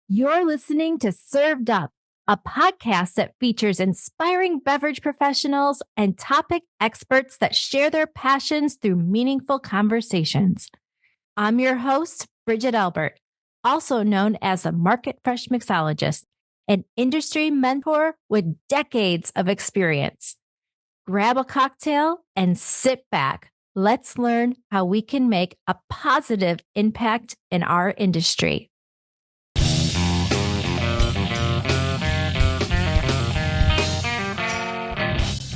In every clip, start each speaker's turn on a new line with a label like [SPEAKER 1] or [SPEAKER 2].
[SPEAKER 1] You're listening to Served Up, a podcast that features inspiring beverage professionals and topic experts that share their passions through meaningful conversations. I'm your host, Bridget Albert, also known as a Market Fresh Mixologist, an industry mentor with decades of experience. Grab a cocktail and sit back. Let's learn how we can make a positive impact in our industry.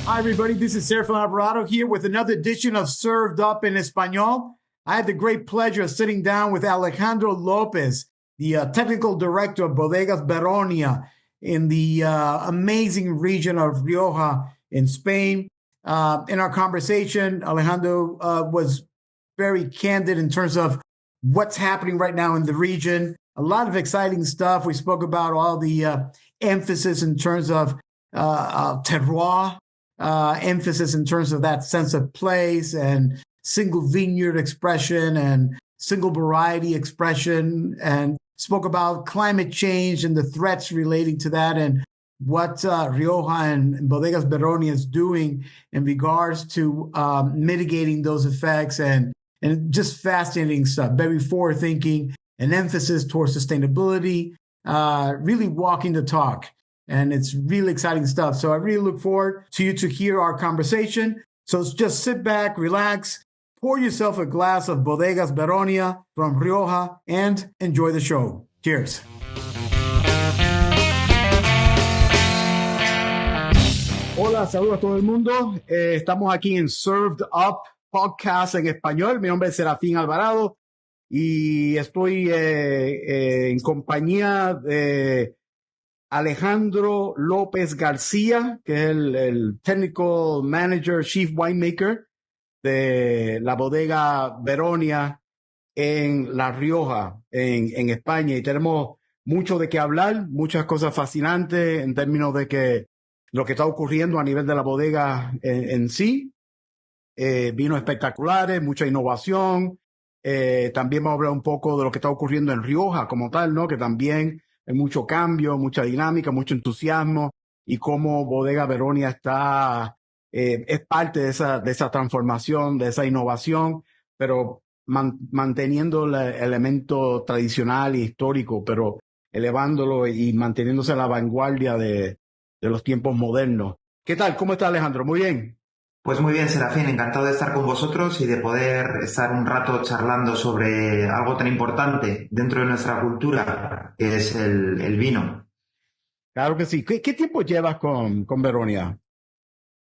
[SPEAKER 2] Hi, everybody. This is Sergio Alvarado here with another edition of Served Up in Espanol. I had the great pleasure of sitting down with Alejandro Lopez, the technical director of Bodegas Veronia in the amazing region of Rioja in Spain. In our conversation, Alejandro was very candid in terms of what's happening right now in the region. A lot of exciting stuff. We spoke about all the emphasis in terms of terroir, emphasis in terms of that sense of place and single vineyard expression and single variety expression, and spoke about climate change and the threats relating to that and what Rioja and Bodegas Veronia is doing in regards to mitigating those effects, and just fascinating stuff, very forward thinking, an emphasis towards sustainability, really walking the talk. And it's really exciting stuff. So I really look forward to you to hear our conversation. So just sit back, relax, pour yourself a glass of Bodegas Veronia from Rioja, and enjoy the show. Cheers. Hola, saludos a todo el mundo. Estamos aquí en Served Up Podcast en español. Mi nombre es Serafín Alvarado y estoy en compañía de Alejandro López García, que es el Technical Manager, Chief Winemaker de la bodega Veronia en La Rioja, en España. Y tenemos mucho de qué hablar, muchas cosas fascinantes en términos de que lo que está ocurriendo a nivel de la bodega en sí. Vinos espectaculares, mucha innovación. También vamos a hablar un poco de lo que está ocurriendo en Rioja como tal, ¿no? Que también hay mucho cambio, mucha dinámica, mucho entusiasmo, y cómo Bodega Veronia está, es parte de esa transformación, de esa innovación, pero manteniendo el elemento tradicional e histórico, pero elevándolo y manteniéndose a la vanguardia de los tiempos modernos. ¿Qué tal? ¿Cómo está, Alejandro? ¿Muy bien?
[SPEAKER 3] Pues muy bien, Serafín, encantado de estar con vosotros y de poder estar un rato charlando sobre algo tan importante dentro de nuestra cultura, que es el vino.
[SPEAKER 2] Claro que sí. ¿Qué tiempo llevas con Veronia?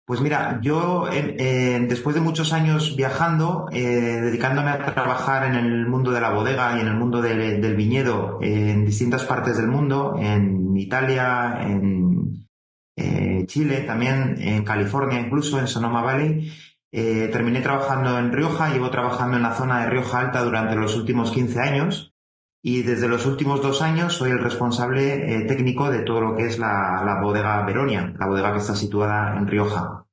[SPEAKER 3] Pues mira, yo después de muchos años viajando, dedicándome a trabajar en el mundo de la bodega y en el mundo del viñedo en distintas partes del mundo, en Italia, en Chile, también en California, incluso en Sonoma Valley. Terminé trabajando en Rioja, llevo trabajando en la zona de Rioja Alta durante los últimos 15 años y desde los últimos 2 años soy el responsable técnico de todo lo que es la bodega Veronia, la bodega que está situada en Rioja.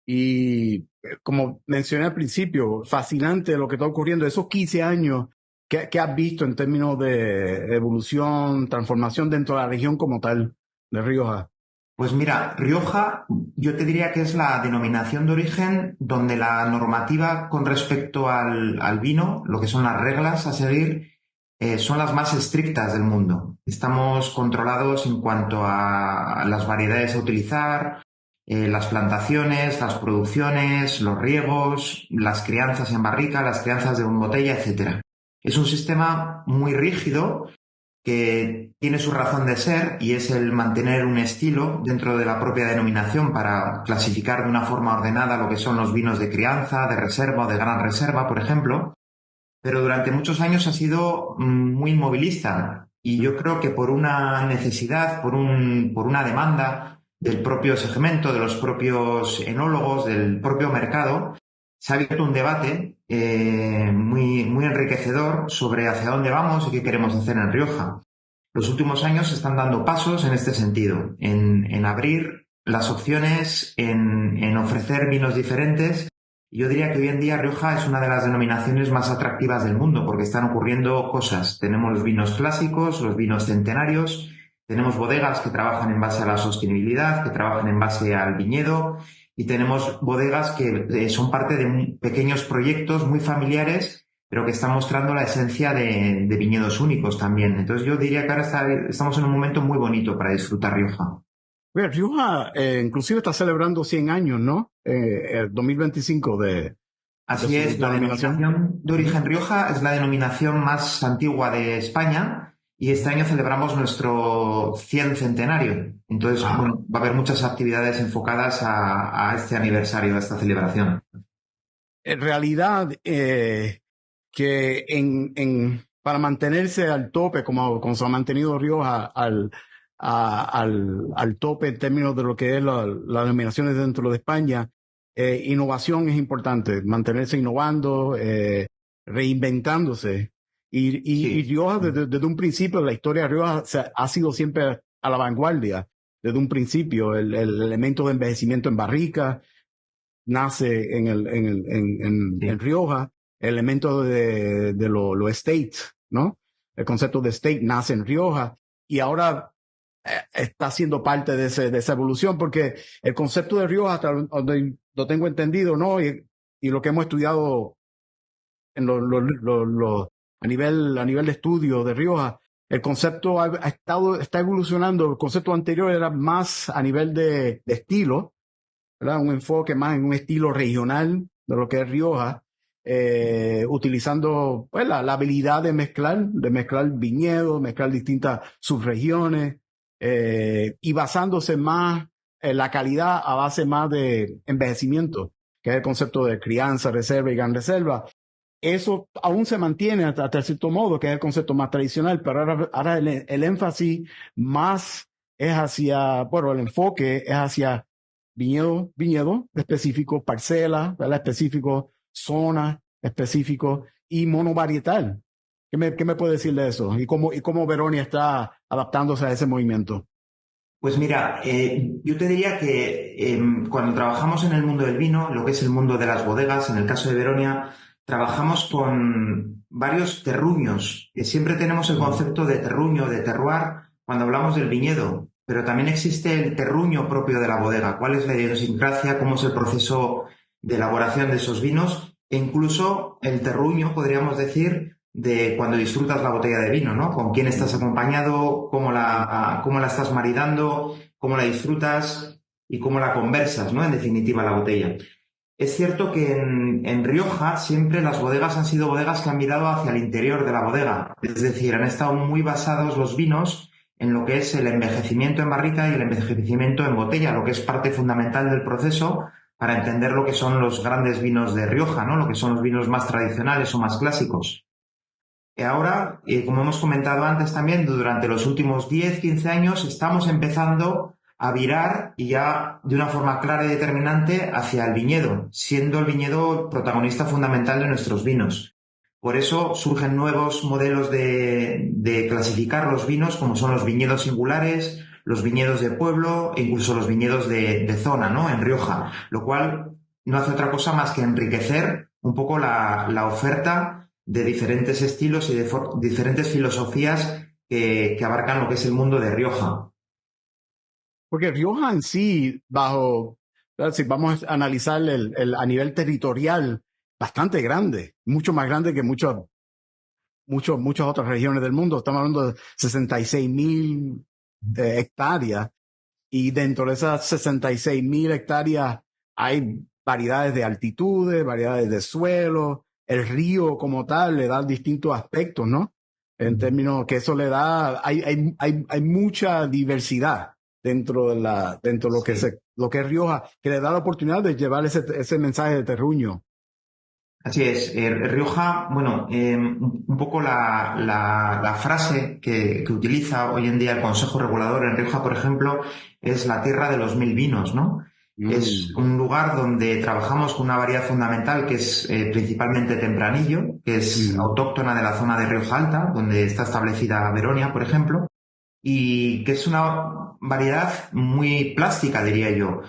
[SPEAKER 2] Y como mencioné al principio, fascinante lo que está ocurriendo, esos 15 años. ¿Qué has visto en términos de evolución, transformación dentro de la región como tal de Rioja?
[SPEAKER 3] Pues mira, Rioja yo te diría que es la denominación de origen donde la normativa con respecto al vino, lo que son las reglas a seguir, son las más estrictas del mundo. Estamos controlados en cuanto a las variedades a utilizar, las plantaciones, las producciones, los riegos, las crianzas en barrica, las crianzas de botella, etc. Es un sistema muy rígido que tiene su razón de ser y es el mantener un estilo dentro de la propia denominación para clasificar de una forma ordenada lo que son los vinos de crianza, de reserva o de gran reserva, por ejemplo. Pero durante muchos años ha sido muy movilista y yo creo que por una necesidad, por una demanda del propio segmento, de los propios enólogos, del propio mercado, se ha abierto un debate muy enriquecedor sobre hacia dónde vamos y qué queremos hacer en Rioja. Los últimos años se están dando pasos en este sentido, en abrir las opciones, en ofrecer vinos diferentes Yo diría que hoy en día Rioja es una de las denominaciones más atractivas del mundo porque están ocurriendo cosas. Tenemos los vinos clásicos, los vinos centenarios, tenemos bodegas que trabajan en base a la sostenibilidad, que trabajan en base al viñedo y tenemos bodegas que son parte de pequeños proyectos muy familiares, pero que están mostrando la esencia de viñedos únicos también. Entonces yo diría que ahora estamos en un momento muy bonito para disfrutar Rioja.
[SPEAKER 4] Bueno, Rioja inclusive está celebrando 100 años, ¿no? El 2025
[SPEAKER 3] Así
[SPEAKER 4] su
[SPEAKER 3] es, la denominación de origen Rioja es la denominación más antigua de España y este año celebramos nuestro 100 centenario. Entonces, bueno, va a haber muchas actividades enfocadas a este aniversario, a esta celebración.
[SPEAKER 4] En realidad, que para mantenerse al tope, como se ha mantenido Rioja al tope en términos de lo que es las denominaciones dentro de España, innovación es importante, mantenerse innovando, reinventándose. Y Rioja, desde un principio, la historia de Rioja ha sido siempre a la vanguardia. Desde un principio, el elemento de envejecimiento en barrica nace en Rioja, el elemento de lo estate, ¿no? El concepto de estate nace en Rioja y ahora está siendo parte de esa evolución, porque el concepto de Rioja, hasta donde lo tengo entendido, ¿no? Y lo que hemos estudiado en a nivel de estudio de Rioja, el concepto está evolucionando. El concepto anterior era más a nivel de estilo, ¿verdad? Un enfoque más en un estilo regional de lo que es Rioja, utilizando pues, la habilidad de mezclar viñedos, mezclar distintas subregiones, y basándose más en la calidad a base más de envejecimiento, que es el concepto de crianza, reserva y gran reserva. Eso aún se mantiene hasta cierto modo, que es el concepto más tradicional, pero ahora el énfasis más es hacia, bueno, el enfoque es hacia viñedo específico, parcela, ¿verdad? Específico, zona específico y monovarietal. ¿Qué me puede decir de eso? ¿Y cómo Veronia está adaptándose a ese movimiento?
[SPEAKER 3] Pues mira, yo te diría que cuando trabajamos en el mundo del vino, lo que es el mundo de las bodegas, en el caso de Veronia, trabajamos con varios terruños. Siempre tenemos el concepto de terruño, de terroir, cuando hablamos del viñedo, pero también existe el terruño propio de la bodega. ¿Cuál es la idiosincrasia? ¿Cómo es el proceso de elaboración de esos vinos? E incluso el terruño, podríamos decir, de cuando disfrutas la botella de vino, ¿no? Con quién estás acompañado, cómo la estás maridando, cómo la disfrutas y cómo la conversas, ¿no? En definitiva, la botella. Es cierto que en Rioja siempre las bodegas han sido bodegas que han mirado hacia el interior de la bodega. Es decir, han estado muy basados los vinos en lo que es el envejecimiento en barrica y el envejecimiento en botella, lo que es parte fundamental del proceso para entender lo que son los grandes vinos de Rioja, ¿no? Lo que son los vinos más tradicionales o más clásicos. Ahora, como hemos comentado antes también, durante los últimos 10, 15 años estamos empezando a virar y ya de una forma clara y determinante hacia el viñedo, siendo el viñedo protagonista fundamental de nuestros vinos. Por eso surgen nuevos modelos de clasificar los vinos, como son los viñedos singulares, los viñedos de pueblo e incluso los viñedos de zona, ¿no? En Rioja, lo cual no hace otra cosa más que enriquecer un poco la oferta de diferentes estilos y de diferentes filosofías que abarcan lo que es el mundo de Rioja.
[SPEAKER 4] Porque Rioja en sí, si vamos a analizar a nivel territorial, bastante grande, mucho más grande que muchas otras regiones del mundo. Estamos hablando de 66,000 hectáreas, y dentro de esas 66,000 hectáreas hay variedades de altitudes, variedades de suelo. El río como tal le da distintos aspectos, ¿no? En términos que eso le da, hay mucha diversidad dentro de lo que es Rioja, que le da la oportunidad de llevar ese mensaje de terruño.
[SPEAKER 3] Así es. Rioja, bueno, un poco la frase que utiliza hoy en día el Consejo Regulador en Rioja, por ejemplo, es la tierra de los 1000 vinos, ¿no? Es un lugar donde trabajamos con una variedad fundamental que es principalmente tempranillo, que es autóctona de la zona de Rioja Alta, donde está establecida Veronia, por ejemplo, y que es una variedad muy plástica, diría yo.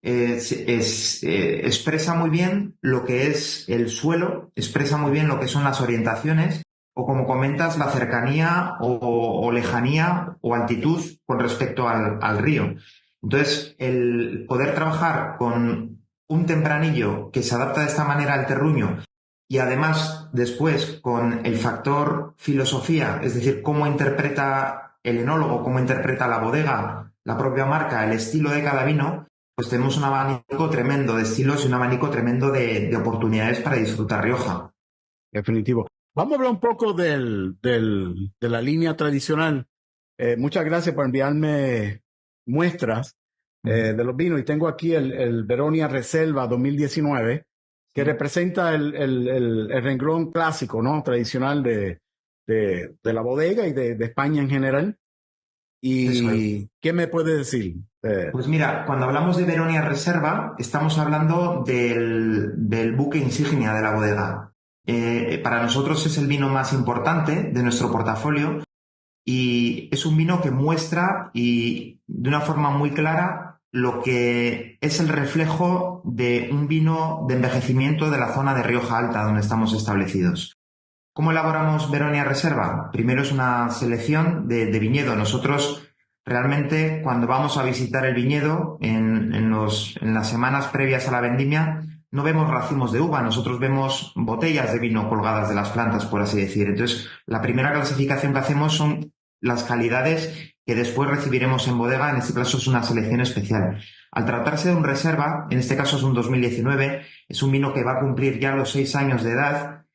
[SPEAKER 3] expresa muy bien lo que es el suelo, expresa muy bien lo que son las orientaciones, o como comentas, la cercanía o lejanía o altitud con respecto al río. Entonces, el poder trabajar con un tempranillo que se adapta de esta manera al terruño y además después con el factor filosofía, es decir, cómo interpreta el enólogo, cómo interpreta la bodega, la propia marca, el estilo de cada vino, pues tenemos un abanico tremendo de estilos y un abanico tremendo de oportunidades para disfrutar Rioja.
[SPEAKER 4] Definitivo. Vamos a hablar un poco de la línea tradicional. Muchas gracias por enviarme muestras de los vinos. Y tengo aquí el Veronia Reserva 2019, que representa el renglón clásico, ¿no? Tradicional de la bodega y de España en general. ¿Y qué me puede decir?
[SPEAKER 3] Pues mira, cuando hablamos de Veronia Reserva, estamos hablando del buque insignia de la bodega. Para nosotros es el vino más importante de nuestro portafolio y es un vino que muestra y de una forma muy clara lo que es el reflejo de un vino de envejecimiento de la zona de Rioja Alta donde estamos establecidos. ¿Cómo elaboramos Veronia Reserva? Primero es una selección de viñedo. Nosotros realmente cuando vamos a visitar el viñedo en las semanas previas a la vendimia no vemos racimos de uva, nosotros vemos botellas de vino colgadas de las plantas, por así decir. Entonces, la primera clasificación que hacemos son las calidades que después recibiremos en bodega, en este caso es una selección especial. Al tratarse de un reserva, en este caso es un 2019, es un vino que va a cumplir ya los 6 años de edad.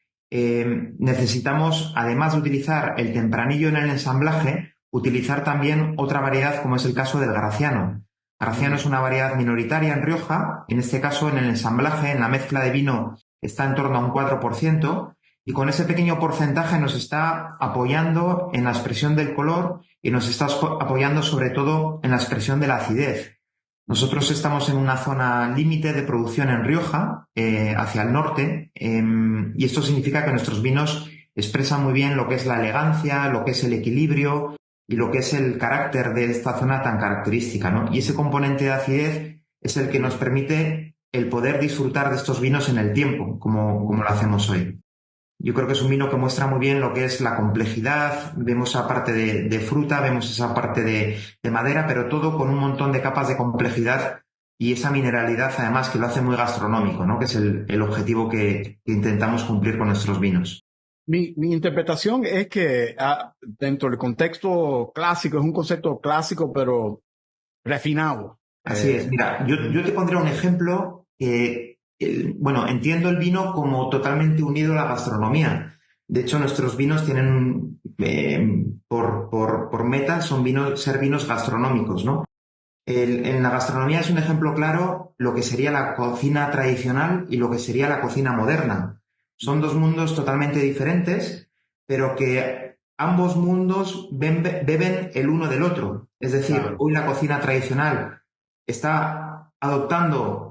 [SPEAKER 3] Necesitamos, además de utilizar el tempranillo en el ensamblaje, utilizar también otra variedad como es el caso del Graciano. Graciano es una variedad minoritaria en Rioja, en este caso en el ensamblaje, en la mezcla de vino está en torno a un 4% y con ese pequeño porcentaje nos está apoyando en la expresión del color y nos está apoyando sobre todo en la expresión de la acidez. Nosotros estamos en una zona límite de producción en Rioja, hacia el norte, y esto significa que nuestros vinos expresan muy bien lo que es la elegancia, lo que es el equilibrio y lo que es el carácter de esta zona tan característica, ¿no? Y ese componente de acidez es el que nos permite el poder disfrutar de estos vinos en el tiempo, como lo hacemos hoy. Yo creo que es un vino que muestra muy bien lo que es la complejidad, vemos esa parte de fruta, vemos esa parte de madera, pero todo con un montón de capas de complejidad y esa mineralidad además que lo hace muy gastronómico, ¿no? Que es el objetivo que intentamos cumplir con nuestros vinos.
[SPEAKER 4] Mi interpretación es que dentro del contexto clásico, es un concepto clásico pero refinado.
[SPEAKER 3] Así es, mira, yo te pondré un ejemplo que... Bueno, entiendo el vino como totalmente unido a la gastronomía. De hecho, nuestros vinos tienen por meta ser vinos gastronómicos, ¿no? En la gastronomía es un ejemplo claro lo que sería la cocina tradicional y lo que sería la cocina moderna. Son dos mundos totalmente diferentes, pero que ambos mundos beben el uno del otro. Es decir, claro, hoy la cocina tradicional está adoptando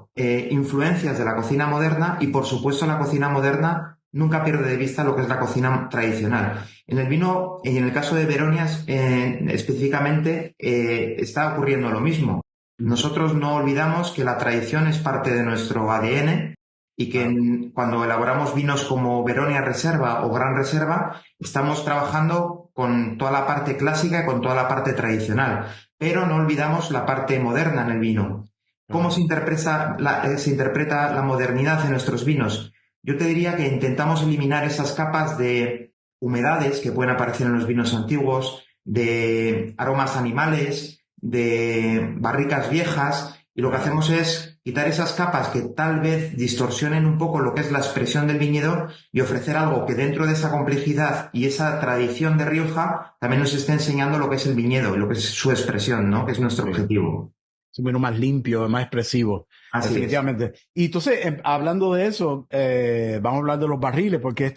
[SPEAKER 3] influencias de la cocina moderna y, por supuesto, la cocina moderna nunca pierde de vista lo que es la cocina tradicional. En el vino, y en el caso de Veronias específicamente, está ocurriendo lo mismo. Nosotros no olvidamos que la tradición es parte de nuestro ADN y que cuando elaboramos vinos como Veronia Reserva o Gran Reserva, estamos trabajando con toda la parte clásica y con toda la parte tradicional, pero no olvidamos la parte moderna en el vino. ¿Cómo se interpreta la modernidad en nuestros vinos? Yo te diría que intentamos eliminar esas capas de humedades que pueden aparecer en los vinos antiguos, de aromas animales, de barricas viejas, y lo que hacemos es quitar esas capas que tal vez distorsionen un poco lo que es la expresión del viñedo y ofrecer algo que dentro de esa complejidad y esa tradición de Rioja también nos esté enseñando lo que es el viñedo y lo que es su expresión, ¿no? Que es nuestro objetivo.
[SPEAKER 4] Es un vino más limpio, más expresivo.
[SPEAKER 3] Así
[SPEAKER 4] definitivamente.
[SPEAKER 3] Es.
[SPEAKER 4] Y entonces, hablando de eso, vamos a hablar de los barriles, porque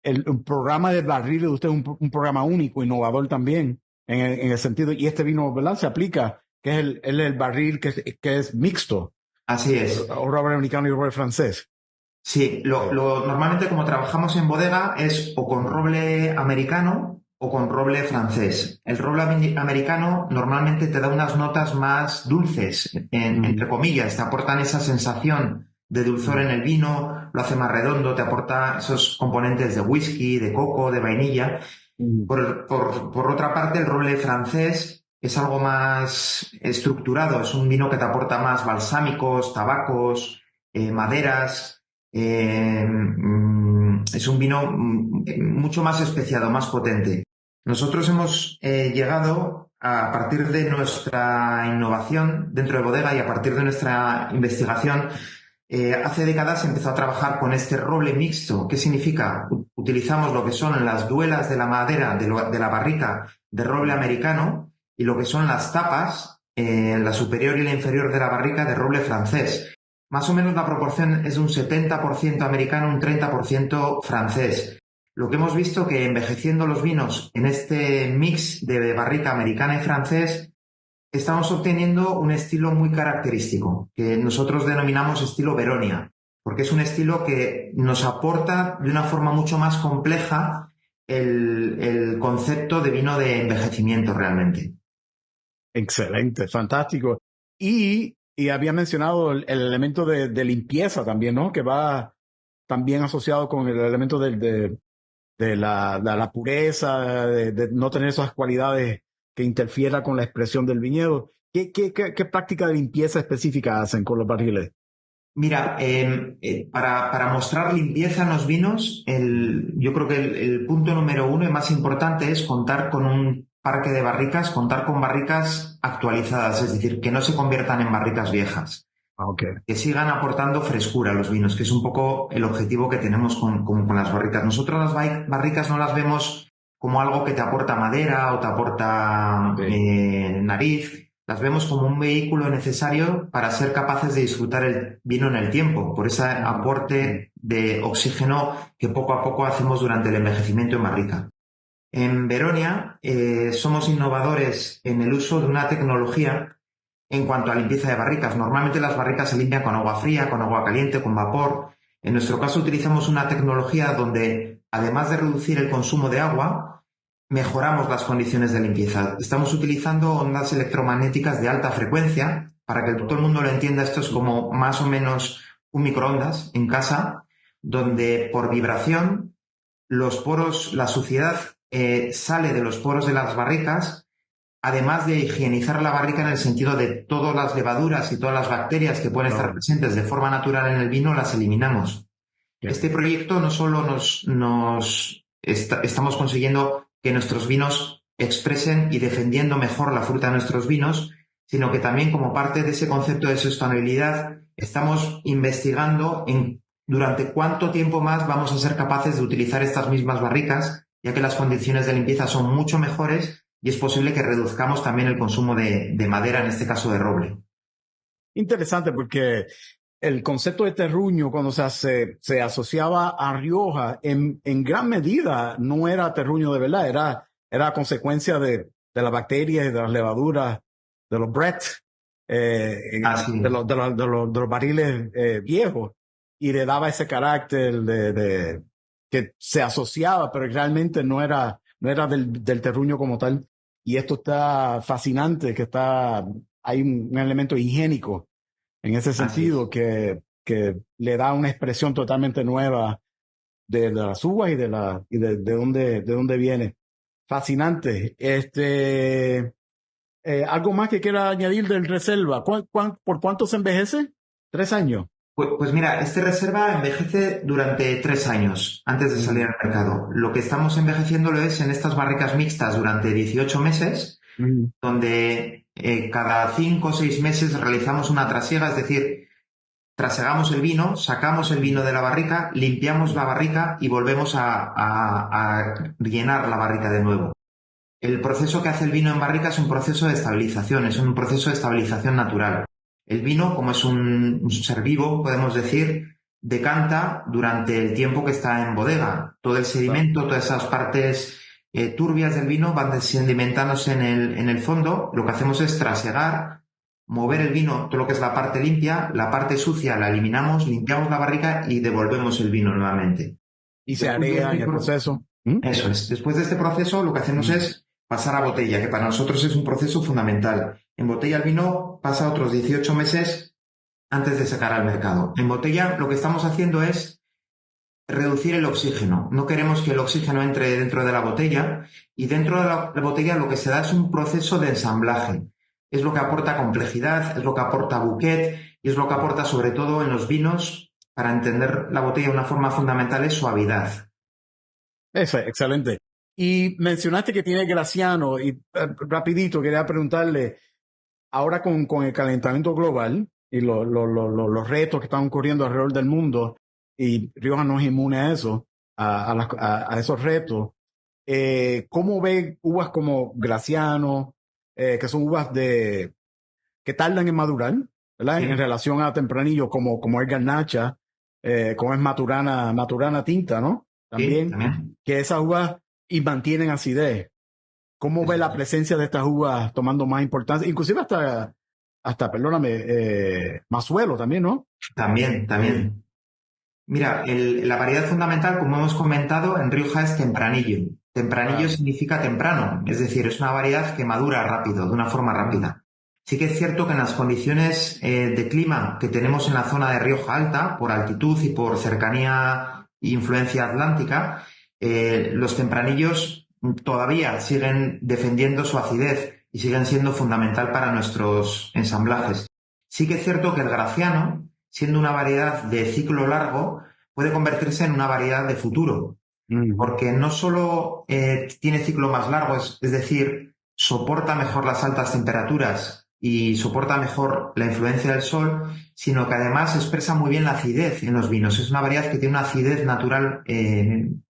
[SPEAKER 4] el programa de barriles de usted es un programa único, innovador también, en el sentido, y este vino, ¿verdad? Se aplica, que es el barril que es mixto.
[SPEAKER 3] Así es.
[SPEAKER 4] O roble americano y roble francés.
[SPEAKER 3] Sí, normalmente como trabajamos en bodega es o con roble americano o con roble francés. El roble americano normalmente te da unas notas más dulces, entre comillas, te aportan esa sensación de dulzor en el vino, lo hace más redondo, te aporta esos componentes de whisky, de coco, de vainilla. Por otra parte, el roble francés es algo más estructurado, es un vino que te aporta más balsámicos, tabacos, maderas. Es un vino mucho más especiado, más potente. Nosotros hemos llegado a partir de nuestra innovación dentro de bodega y a partir de nuestra investigación, hace décadas se empezó a trabajar con este roble mixto. ¿Qué significa? Utilizamos lo que son las duelas de la madera de la barrica de roble americano y lo que son las tapas, la superior y la inferior de la barrica de roble francés. Más o menos la proporción es de un 70% americano, un 30% francés. Lo que hemos visto que envejeciendo los vinos en este mix de barrica americana y francés, estamos obteniendo un estilo muy característico, que nosotros denominamos estilo Veronia, porque es un estilo que nos aporta de una forma mucho más compleja el concepto de vino de envejecimiento realmente.
[SPEAKER 4] Excelente, fantástico. Y había mencionado el elemento de limpieza también, ¿no? Que va también asociado con el elemento de la pureza, de no tener esas cualidades que interfiera con la expresión del viñedo. ¿Qué práctica de limpieza específica hacen con los barriles?
[SPEAKER 3] Mira, para mostrar limpieza en los vinos, yo creo que el punto número uno y más importante es contar con un parque de barricas, contar con barricas actualizadas, es decir, que no se conviertan en barricas viejas.
[SPEAKER 4] Okay.
[SPEAKER 3] Que sigan aportando frescura a los vinos, que es un poco el objetivo que tenemos con las barricas. Nosotros las barricas no las vemos como algo que te aporta madera o te aporta nariz. Las vemos como un vehículo necesario para ser capaces de disfrutar el vino en el tiempo, por ese aporte de oxígeno que poco a poco hacemos durante el envejecimiento en barrica. En Veronia somos innovadores en el uso de una tecnología en cuanto a limpieza de barricas. Normalmente las barricas se limpian con agua fría, con agua caliente, con vapor. En nuestro caso utilizamos una tecnología donde, además de reducir el consumo de agua, mejoramos las condiciones de limpieza. Estamos utilizando ondas electromagnéticas de alta frecuencia. Para que todo el mundo lo entienda, esto es como más o menos un microondas en casa, donde por vibración los poros, la suciedad sale de los poros de las barricas, además de higienizar la barrica en el sentido de todas las levaduras y todas las bacterias que pueden estar presentes de forma natural en el vino, las eliminamos. Este proyecto no solo estamos consiguiendo que nuestros vinos expresen y defendiendo mejor la fruta de nuestros vinos, sino que también como parte de ese concepto de sostenibilidad estamos investigando durante cuánto tiempo más vamos a ser capaces de utilizar estas mismas barricas, ya que las condiciones de limpieza son mucho mejores y es posible que reduzcamos también el consumo de madera, en este caso de roble.
[SPEAKER 4] Interesante, porque el concepto de terruño, cuando se asociaba a Rioja, en gran medida no era terruño de verdad, era consecuencia de las bacterias y de las levaduras, de los Brett, de los barriles viejos, y le daba ese carácter de que se asociaba, pero realmente no era del terruño como tal. Y esto está fascinante, que hay un elemento higiénico en ese sentido que le da una expresión totalmente nueva de las uvas y de dónde viene. Fascinante. ¿Algo más que quiera añadir del reserva? ¿Por cuánto se envejece? 3 años.
[SPEAKER 3] Pues mira, este reserva envejece durante 3 años antes de salir al mercado. Lo que estamos envejeciéndolo es en estas barricas mixtas durante 18 meses, donde cada 5 o 6 meses realizamos una trasiega, es decir, trasegamos el vino, sacamos el vino de la barrica, limpiamos la barrica y volvemos a llenar la barrica de nuevo. El proceso que hace el vino en barrica es un proceso de estabilización, es un proceso de estabilización natural. El vino, como es un ser vivo, podemos decir, decanta durante el tiempo que está en bodega. Todo el sedimento, todas esas partes turbias del vino van sedimentándose en el fondo. Lo que hacemos es trasegar, mover el vino, todo lo que es la parte limpia, la parte sucia la eliminamos, limpiamos la barrica y devolvemos el vino nuevamente.
[SPEAKER 4] Y se area en el proceso.
[SPEAKER 3] Eso es. Después de este proceso, lo que hacemos es pasar a botella, que para nosotros es un proceso fundamental. En botella el vino pasa otros 18 meses antes de sacar al mercado. En botella lo que estamos haciendo es reducir el oxígeno. No queremos que el oxígeno entre dentro de la botella, y dentro de la botella lo que se da es un proceso de ensamblaje. Es lo que aporta complejidad, es lo que aporta bouquet y es lo que aporta sobre todo en los vinos, para entender la botella de una forma fundamental, es suavidad.
[SPEAKER 4] Eso, excelente. Y mencionaste que tiene Graciano y rapidito quería preguntarle, ahora con el calentamiento global y los retos que están ocurriendo alrededor del mundo, y Rioja no es inmune a eso, a esos retos, ¿cómo ve uvas como Graciano, que son uvas que tardan en madurar, ¿verdad?
[SPEAKER 3] Sí.
[SPEAKER 4] En relación a tempranillo como es Garnacha, como es Maturana Tinta, ¿no? También,
[SPEAKER 3] Sí, también.
[SPEAKER 4] que esas uvas y mantienen acidez. ¿Cómo ve la presencia de estas uvas tomando más importancia? Inclusive perdóname, Mazuelo también, ¿no?
[SPEAKER 3] También. Mira, la variedad fundamental, como hemos comentado, en Rioja es tempranillo. Tempranillo significa temprano, es decir, es una variedad que madura rápido, de una forma rápida. Sí que es cierto que en las condiciones de clima que tenemos en la zona de Rioja Alta, por altitud y por cercanía e influencia atlántica, los tempranillos todavía siguen defendiendo su acidez y siguen siendo fundamental para nuestros ensamblajes. Sí que es cierto que el Graciano, siendo una variedad de ciclo largo, puede convertirse en una variedad de futuro, porque no solo tiene ciclo más largo, es decir, soporta mejor las altas temperaturas y soporta mejor la influencia del sol, sino que además expresa muy bien la acidez en los vinos. Es una variedad que tiene una acidez natural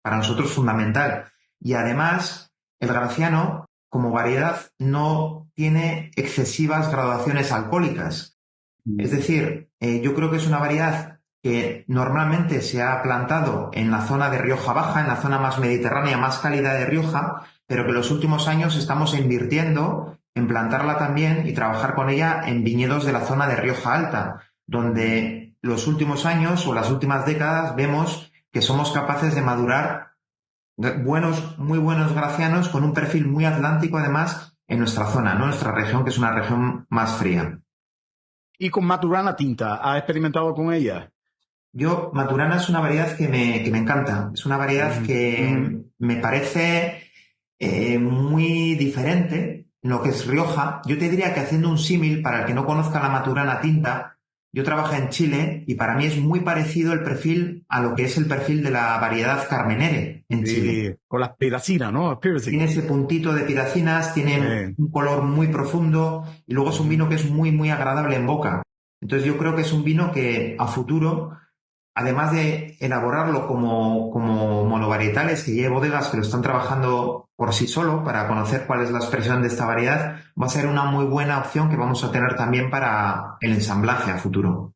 [SPEAKER 3] para nosotros fundamental. Y además, el Graciano, como variedad, no tiene excesivas graduaciones alcohólicas. Es decir, yo creo que es una variedad que normalmente se ha plantado en la zona de Rioja Baja, en la zona más mediterránea, más cálida de Rioja, pero que en los últimos años estamos invirtiendo en plantarla también y trabajar con ella en viñedos de la zona de Rioja Alta, donde los últimos años o las últimas décadas vemos que somos capaces de madurar muy buenos gracianos con un perfil muy atlántico, además, en nuestra zona, ¿no? Nuestra región, que es una región más fría.
[SPEAKER 4] Y con Maturana Tinta, ¿has experimentado con ella?
[SPEAKER 3] Maturana es una variedad que me encanta. Es una variedad que me parece muy diferente en lo que es Rioja. Yo te diría que, haciendo un símil, para el que no conozca la Maturana Tinta, yo trabajé en Chile y para mí es muy parecido el perfil a lo que es el perfil de la variedad Carmenere en Chile.
[SPEAKER 4] Con las piracinas, ¿no?
[SPEAKER 3] Tiene ese puntito de piracinas, tiene un color muy profundo y luego es un vino que es muy, muy agradable en boca. Entonces yo creo que es un vino que a futuro, además de elaborarlo como monovarietales, que ya hay bodegas que lo están trabajando por sí solo para conocer cuál es la expresión de esta variedad, va a ser una muy buena opción que vamos a tener también para el ensamblaje a futuro.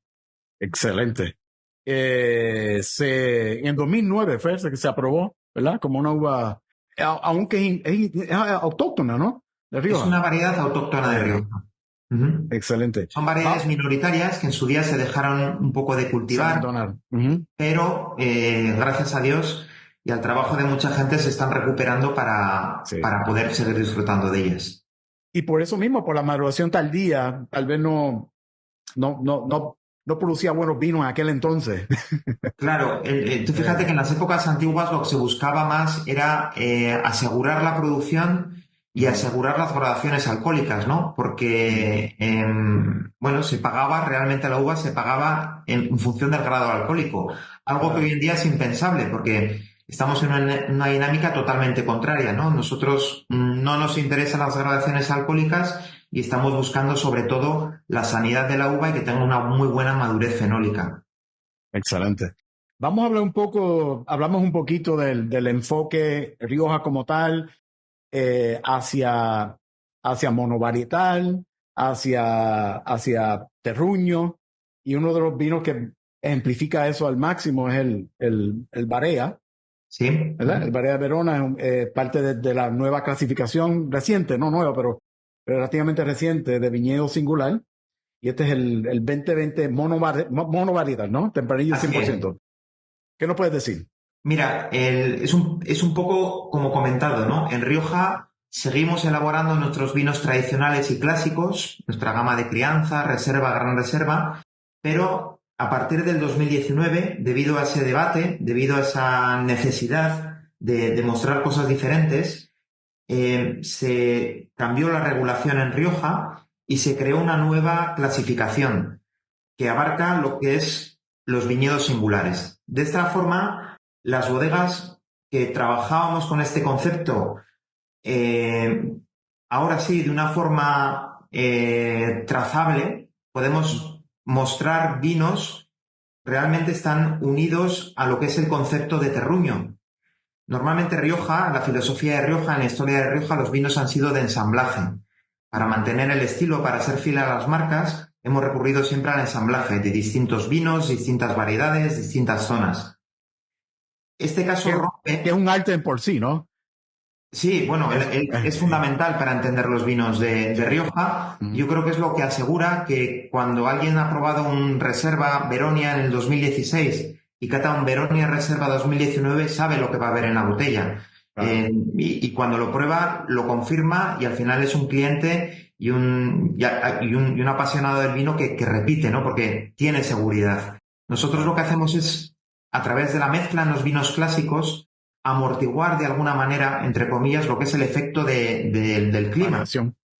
[SPEAKER 4] Excelente. En 2009 fue que se aprobó, ¿verdad? Como una uva, aunque es autóctona, ¿no? De Rioja.
[SPEAKER 3] Es una variedad autóctona de Rioja.
[SPEAKER 4] Excelente.
[SPEAKER 3] Son variedades minoritarias que en su día se dejaron un poco de cultivar, pero gracias a Dios y al trabajo de mucha gente se están recuperando para poder seguir disfrutando de ellas.
[SPEAKER 4] Y por eso mismo, por la maduración tardía, tal vez no producía buenos vinos en aquel entonces.
[SPEAKER 3] Claro, tú fíjate que en las épocas antiguas lo que se buscaba más era asegurar la producción y asegurar las gradaciones alcohólicas, ¿no? Porque, se pagaba, realmente la uva se pagaba en función del grado alcohólico. Algo que hoy en día es impensable, porque estamos en una dinámica totalmente contraria, ¿no? Nosotros no nos interesan las gradaciones alcohólicas y estamos buscando sobre todo la sanidad de la uva y que tenga una muy buena madurez fenólica.
[SPEAKER 4] Excelente. Vamos a hablar hablamos un poquito del enfoque Rioja como tal, hacia monovarietal, hacia terruño, y uno de los vinos que ejemplifica eso al máximo es el Barea.
[SPEAKER 3] Sí.
[SPEAKER 4] ¿Verdad? El Barea de Verona es parte de la nueva clasificación reciente, no nueva, pero relativamente reciente, de viñedo singular. Y este es el 2020 monovarietal, ¿no? Tempranillo 100%. ¿Qué nos puedes decir?
[SPEAKER 3] Mira, es un poco como comentado, ¿no? En Rioja seguimos elaborando nuestros vinos tradicionales y clásicos, nuestra gama de crianza, reserva, gran reserva, pero a partir del 2019, debido a ese debate, debido a esa necesidad de mostrar cosas diferentes, se cambió la regulación en Rioja y se creó una nueva clasificación que abarca lo que es los viñedos singulares. De esta forma, las bodegas que trabajábamos con este concepto, ahora sí, de una forma trazable, podemos mostrar vinos realmente están unidos a lo que es el concepto de terruño. Normalmente Rioja, la filosofía de Rioja, en la historia de Rioja, los vinos han sido de ensamblaje. Para mantener el estilo, para ser fiel a las marcas, hemos recurrido siempre al ensamblaje de distintos vinos, distintas variedades, distintas zonas. Este caso rompe...
[SPEAKER 4] Que es un arte en por sí, ¿no?
[SPEAKER 3] Sí, bueno, es fundamental para entender los vinos de Rioja. Yo creo que es lo que asegura que cuando alguien ha probado un Reserva Veronia en el 2016 y cata un Veronia Reserva 2019, sabe lo que va a haber en la botella. Y cuando lo prueba, lo confirma y al final es un cliente y un apasionado del vino que repite, ¿no? Porque tiene seguridad. Nosotros lo que hacemos es, a través de la mezcla en los vinos clásicos, amortiguar de alguna manera, entre comillas, lo que es el efecto del clima.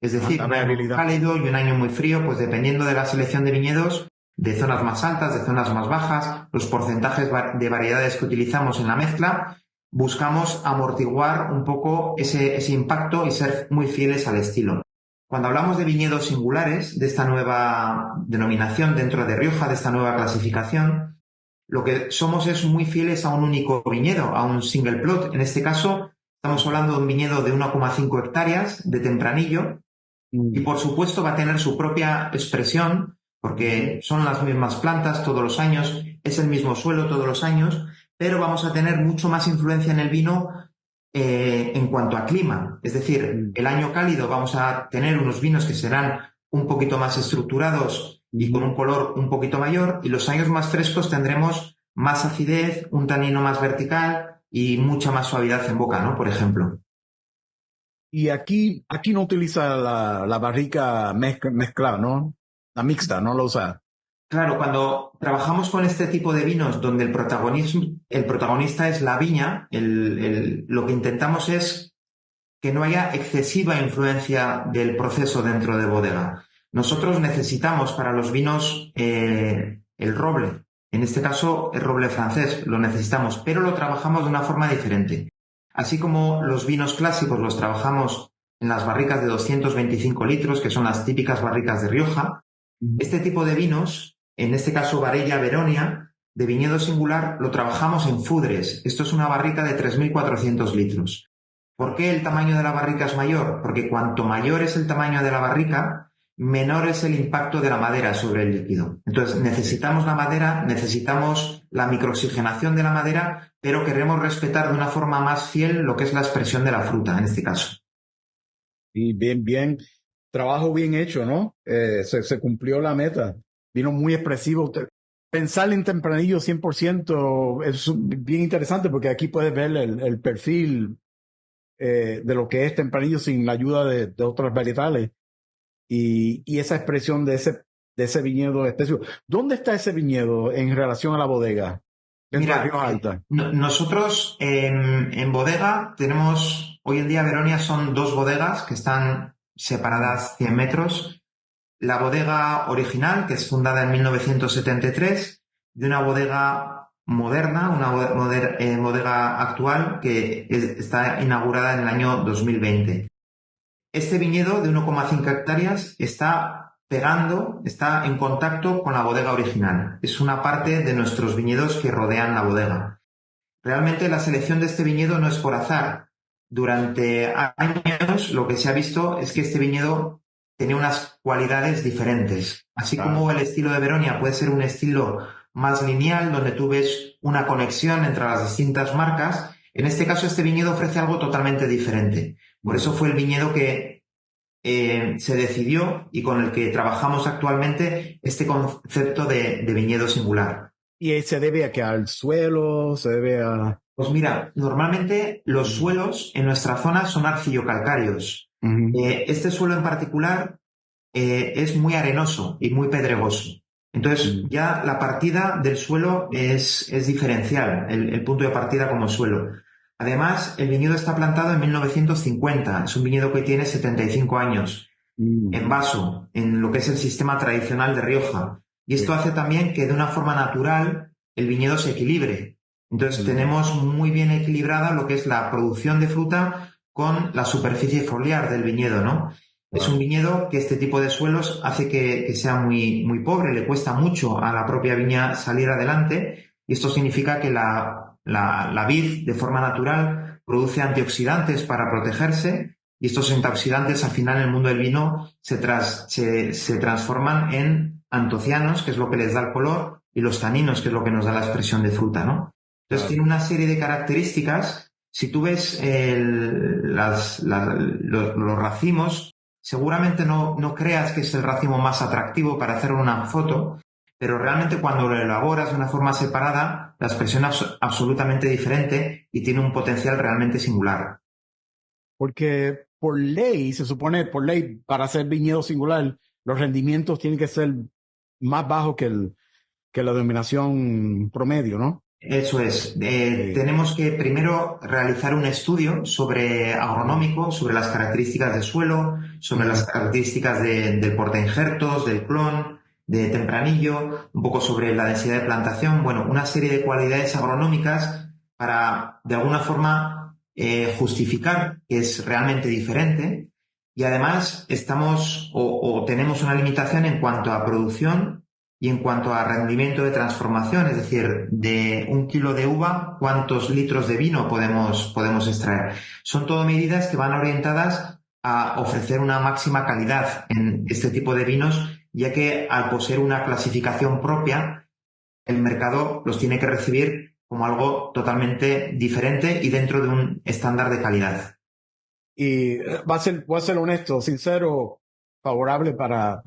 [SPEAKER 3] Es decir, un año muy cálido y un año muy frío, pues dependiendo de la selección de viñedos, de zonas más altas, de zonas más bajas, los porcentajes de variedades que utilizamos en la mezcla, buscamos amortiguar un poco ese impacto y ser muy fieles al estilo. Cuando hablamos de viñedos singulares, de esta nueva denominación dentro de Rioja, de esta nueva clasificación, lo que somos es muy fieles a un único viñedo, a un single plot. En este caso, estamos hablando de un viñedo de 1,5 hectáreas de tempranillo y, por supuesto, va a tener su propia expresión porque son las mismas plantas todos los años, es el mismo suelo todos los años, pero vamos a tener mucho más influencia en el vino en cuanto a clima. Es decir, el año cálido vamos a tener unos vinos que serán un poquito más estructurados y con un color un poquito mayor, y los años más frescos tendremos más acidez, un tanino más vertical y mucha más suavidad en boca, ¿no? Por ejemplo.
[SPEAKER 4] Y aquí no utiliza la barrica mezclada, ¿no? La mixta, no la usa.
[SPEAKER 3] Claro, cuando trabajamos con este tipo de vinos donde el protagonista es la viña, lo que intentamos es que no haya excesiva influencia del proceso dentro de bodega. Nosotros necesitamos para los vinos el roble. En este caso, el roble francés lo necesitamos, pero lo trabajamos de una forma diferente. Así como los vinos clásicos los trabajamos en las barricas de 225 litros, que son las típicas barricas de Rioja, este tipo de vinos, en este caso Varella Veronia, de viñedo singular, lo trabajamos en Fudres. Esto es una barrica de 3.400 litros. ¿Por qué el tamaño de la barrica es mayor? Porque cuanto mayor es el tamaño de la barrica, menor es el impacto de la madera sobre el líquido. Entonces, necesitamos la madera, necesitamos la microoxigenación de la madera, pero queremos respetar de una forma más fiel lo que es la expresión de la fruta, en este caso.
[SPEAKER 4] Y bien, trabajo bien hecho, ¿no? Se cumplió la meta. Vino muy expresivo. Pensar en tempranillo 100% es bien interesante porque aquí puedes ver el perfil de lo que es tempranillo sin la ayuda de otras varietales. Y esa expresión de ese viñedo específico. ¿Dónde está ese viñedo en relación a la bodega?
[SPEAKER 3] Mira,
[SPEAKER 4] de Rioja Alta.
[SPEAKER 3] Nosotros en bodega tenemos, hoy en día Veronia son 2 bodegas que están separadas 100 metros. La bodega original, que es fundada en 1973, de una bodega moderna, una bodega actual que está inaugurada en el año 2020. Este viñedo de 1,5 hectáreas está en contacto con la bodega original. Es una parte de nuestros viñedos que rodean la bodega. Realmente la selección de este viñedo no es por azar. Durante años lo que se ha visto es que este viñedo tenía unas cualidades diferentes. Así como el estilo de Veronia puede ser un estilo más lineal, donde tú ves una conexión entre las distintas marcas, en este caso este viñedo ofrece algo totalmente diferente. Por eso fue el viñedo que se decidió y con el que trabajamos actualmente este concepto de viñedo singular.
[SPEAKER 4] ¿Y se debe a que al suelo? ¿Se debe a
[SPEAKER 3] Pues mira, normalmente los suelos en nuestra zona son arcillo-calcáreos. Este suelo en particular es muy arenoso y muy pedregoso. Entonces, ya la partida del suelo es diferencial, el punto de partida como suelo. Además, el viñedo está plantado en 1950, es un viñedo que tiene 75 años, en vaso, en lo que es el sistema tradicional de Rioja. Y esto hace también que de una forma natural el viñedo se equilibre. Entonces, tenemos muy bien equilibrada lo que es la producción de fruta con la superficie foliar del viñedo, ¿no? Es un viñedo que este tipo de suelos hace que sea muy, muy pobre, le cuesta mucho a la propia viña salir adelante, y esto significa que la vid, de forma natural, produce antioxidantes para protegerse, y estos antioxidantes al final en el mundo del vino se transforman en antocianos, que es lo que les da el color, y los taninos, que es lo que nos da la expresión de fruta, ¿no? Entonces tiene una serie de características. Si tú ves los racimos, seguramente no creas que es el racimo más atractivo para hacer una foto, pero realmente cuando lo elaboras de una forma separada, la expresión es absolutamente diferente y tiene un potencial realmente singular.
[SPEAKER 4] Porque por ley, se supone, por ley, para hacer viñedo singular, los rendimientos tienen que ser más bajos que la denominación promedio, ¿no?
[SPEAKER 3] Eso es. Tenemos que primero realizar un estudio agronómico, sobre las características del suelo, sobre las características del portainjertos, del clon, de tempranillo, un poco sobre la densidad de plantación, bueno, una serie de cualidades agronómicas para, de alguna forma, justificar que es realmente diferente. Y además estamos o tenemos una limitación en cuanto a producción y en cuanto a rendimiento de transformación, es decir, de 1 kilo de uva, ¿cuántos litros de vino podemos extraer? Son todo medidas que van orientadas a ofrecer una máxima calidad en este tipo de vinos, ya que al poseer una clasificación propia, el mercado los tiene que recibir como algo totalmente diferente y dentro de un estándar de calidad.
[SPEAKER 4] Y voy a ser honesto, sincero, favorable para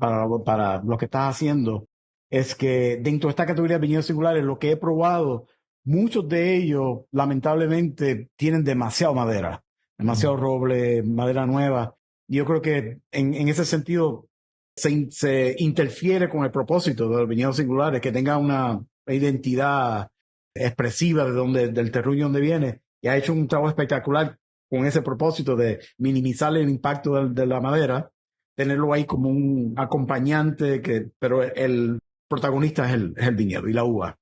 [SPEAKER 4] lo que estás haciendo. Es que dentro de esta categoría de viñedos singulares, lo que he probado, muchos de ellos, lamentablemente, tienen demasiado madera, demasiado roble, madera nueva. Y yo creo que en ese sentido se interfiere con el propósito de los viñedos singulares, que tenga una identidad expresiva del terruño donde viene. Y ha hecho un trabajo espectacular con ese propósito de minimizar el impacto de la madera, tenerlo ahí como un acompañante, pero el protagonista es el viñedo y la uva.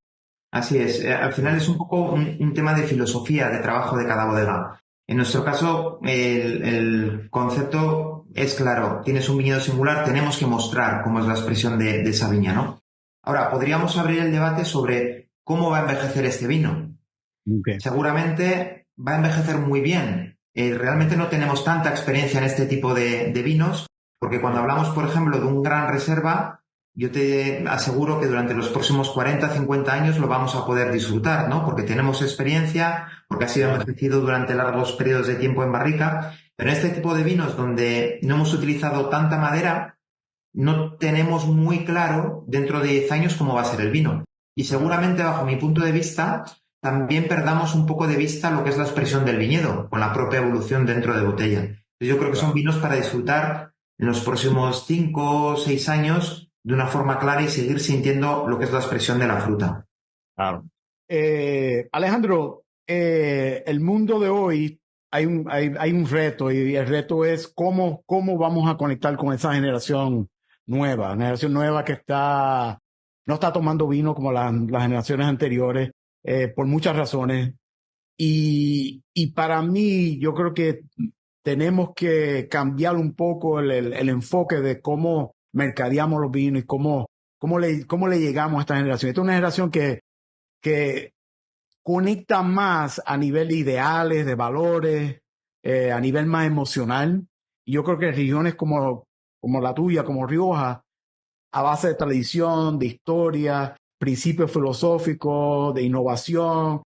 [SPEAKER 3] Así es. Al final es un poco un tema de filosofía de trabajo de cada bodega. En nuestro caso, el concepto es claro. Tienes un viñedo singular, tenemos que mostrar cómo es la expresión de esa viña, ¿no? Ahora, podríamos abrir el debate sobre cómo va a envejecer este vino.
[SPEAKER 4] Okay.
[SPEAKER 3] Seguramente va a envejecer muy bien. Realmente no tenemos tanta experiencia en este tipo de vinos, porque cuando hablamos, por ejemplo, de un gran reserva, yo te aseguro que durante los próximos 40, 50 años lo vamos a poder disfrutar, ¿no? Porque tenemos experiencia, porque ha sido envejecido durante largos periodos de tiempo en barrica, pero en este tipo de vinos donde no hemos utilizado tanta madera, no tenemos muy claro dentro de 10 años cómo va a ser el vino. Y seguramente, bajo mi punto de vista, también perdamos un poco de vista lo que es la expresión del viñedo, con la propia evolución dentro de botella. Yo creo que son vinos para disfrutar en los próximos 5 o 6 años de una forma clara y seguir sintiendo lo que es la expresión de la fruta.
[SPEAKER 4] Claro. Alejandro, el mundo de hoy hay un reto, y el reto es cómo vamos a conectar con esa generación nueva que no está tomando vino como las generaciones anteriores, por muchas razones. Y para mí, yo creo que tenemos que cambiar un poco el enfoque de cómo mercadeamos los vinos y cómo le llegamos a esta generación. Esta es una generación que conecta más a nivel de ideales, de valores, a nivel más emocional. Y yo creo que regiones como la tuya, como Rioja, a base de tradición, de historia, principios filosóficos, de innovación,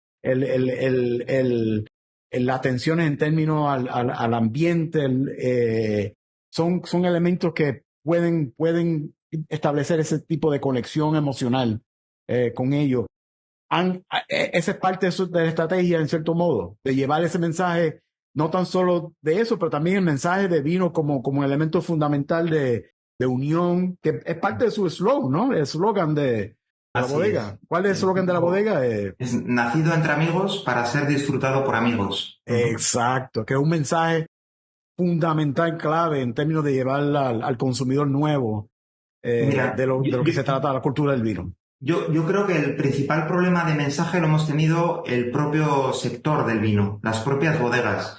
[SPEAKER 4] la atención en términos al ambiente, son elementos que pueden establecer ese tipo de conexión emocional con ellos. esa es parte de la estrategia, en cierto modo, de llevar ese mensaje, no tan solo de eso, pero también el mensaje de vino como elemento fundamental de unión, que es parte de su eslogan, ¿no? El eslogan de la
[SPEAKER 3] Así
[SPEAKER 4] bodega.
[SPEAKER 3] es.
[SPEAKER 4] ¿Cuál es el eslogan de la bodega?
[SPEAKER 3] Es nacido entre amigos para ser disfrutado por amigos.
[SPEAKER 4] Exacto, que es un mensaje fundamental, clave en términos de llevar al consumidor nuevo
[SPEAKER 3] Mira,
[SPEAKER 4] de lo que se trata la cultura del vino.
[SPEAKER 3] yo creo que el principal problema de mensaje lo hemos tenido el propio sector del vino, las propias bodegas.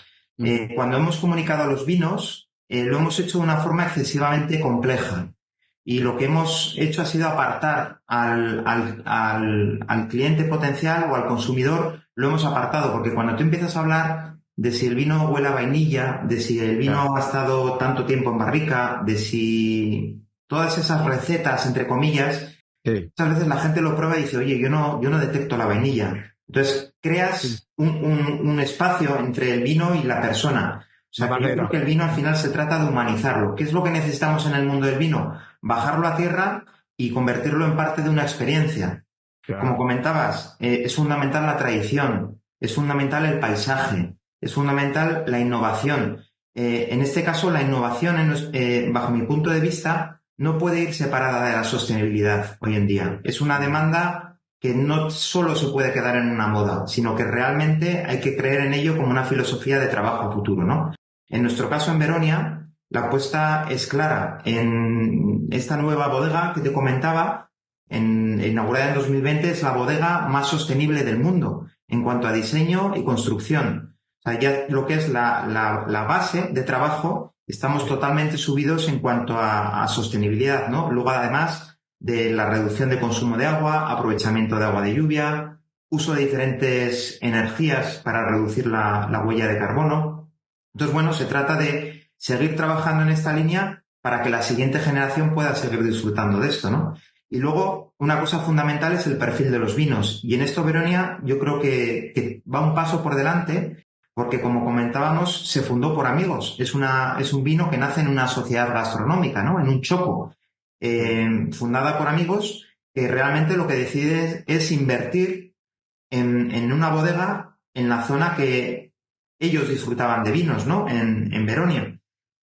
[SPEAKER 3] Cuando hemos comunicado a los vinos, lo hemos hecho de una forma excesivamente compleja. Y lo que hemos hecho ha sido apartar al cliente potencial o al consumidor, lo hemos apartado, porque cuando tú empiezas a hablar de si el vino huele a vainilla, de si el vino ha estado tanto tiempo en barrica, de si todas esas recetas, entre comillas, muchas veces la gente lo prueba y dice, oye, yo no detecto la vainilla. Entonces, creas un espacio entre el vino y la persona. O sea, que yo creo que el vino al final se trata de humanizarlo. ¿Qué es lo que necesitamos en el mundo del vino? Bajarlo a tierra y convertirlo en parte de una experiencia. Claro. Como comentabas, es fundamental la tradición, es fundamental el paisaje, es fundamental la innovación. En este caso, la innovación, bajo mi punto de vista, no puede ir separada de la sostenibilidad hoy en día. Es una demanda que no solo se puede quedar en una moda, sino que realmente hay que creer en ello como una filosofía de trabajo a futuro, ¿no? En nuestro caso, en Veronia, la apuesta es clara. En esta nueva bodega que te comentaba, inaugurada en 2020, es la bodega más sostenible del mundo en cuanto a diseño y construcción. O sea, ya lo que es la base de trabajo, estamos totalmente subidos en cuanto a sostenibilidad, ¿no? Luego, además de la reducción de consumo de agua, aprovechamiento de agua de lluvia, uso de diferentes energías para reducir la huella de carbono. Entonces, bueno, se trata de seguir trabajando en esta línea para que la siguiente generación pueda seguir disfrutando de esto, ¿no? Y luego, una cosa fundamental es el perfil de los vinos. Y en esto, Veronia, yo creo que va un paso por delante, porque, como comentábamos, se fundó por amigos. Es un vino que nace en una sociedad gastronómica, ¿no? En un choco. Fundada por amigos, que realmente lo que decide es invertir en una bodega en la zona que ellos disfrutaban de vinos, ¿no? En Veronia.